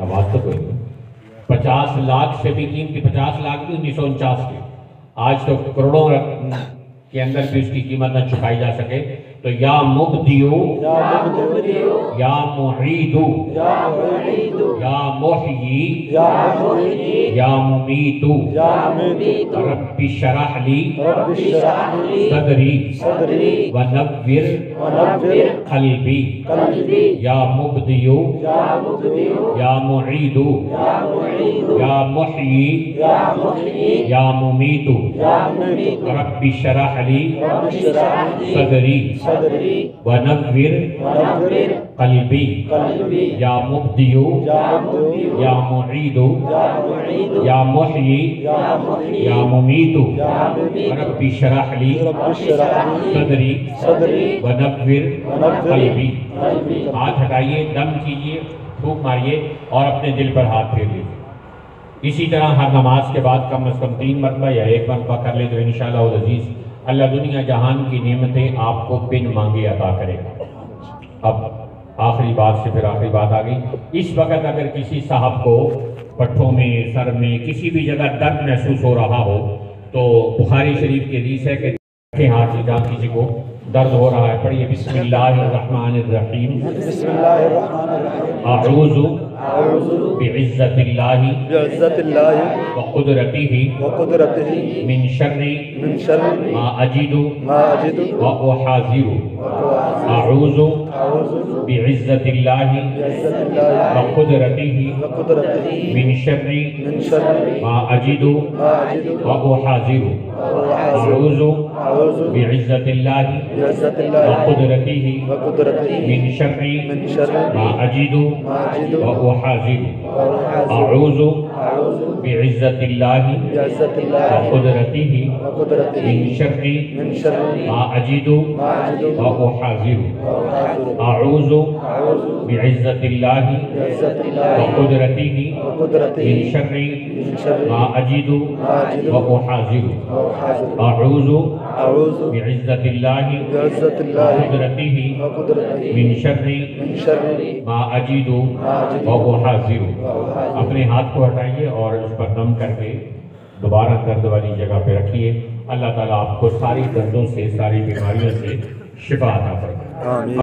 آواز تو کوئی نہیں. 50 لاکھ سے بھی قیمتی، 50 لاکھ بھی 1949 کے، آج تو کروڑوں کے اندر بھی اس کی قیمت نہ چکائی جا سکے. تو یا مبدیو، یا معیدو، یا محیی، یا ممیتو، رب اشرح لی صدری ونور قلبی. یا مبدیو، یا معیدو، یا محیی، یا ممیتو، رب اشرح لی صدری ونور قلبی. یا مبدیو، یا معیدو، یا محیی، یا ممیتو، رب اشرح لی صدری ونور قلبی. ہاتھ ہٹائیے، دم کیجئے، پھونک ماریے اور اپنے دل پر ہاتھ پھیر لیجیے. اسی طرح ہر نماز کے بعد کم از کم 3 مرتبہ یا 1 مرتبہ کر لیں تو انشاءاللہ العزیز اللہ دنیا جہان کی نعمتیں آپ کو بن مانگے عطا کرے گا. اب آخری بات سے پھر آخری بات آ گئی. اس وقت اگر کسی صاحب کو پٹھوں میں، سر میں، کسی بھی جگہ درد محسوس ہو رہا ہو تو بخاری شریف کی حدیث ہے کہ ہاتھ جہاں کسی کو درد ہو رہا ہے پڑھیے بسم اللہ الرحمن الرحیم. اعوذ بعزت اللہ وقدرتہ من شر ما اجد واحاذر. اعوذ بعزت اللہ وقدرتہ من شر ما اجد واحاذر. اعوذ بعزت اللہ وقدرتہ من شر ما اجد واحاذر. اعوذ بعزت اللہ وقدرتہ من شر ما اجد واحاذر. اعوذ بعزت اللہ وقدرتہ من شر ما اجد واحاذر. اعوذ بعزت اللہ وقدرتہ من شر ما اجد واحاذر. اپنے ہاتھ کو ہٹائیے اور اس پر دم کر کے دوبارہ درد والی جگہ پہ رکھیے. اللہ تعالیٰ آپ کو ساری دردوں سے، ساری بیماریوں سے شفا عطا فرمائے.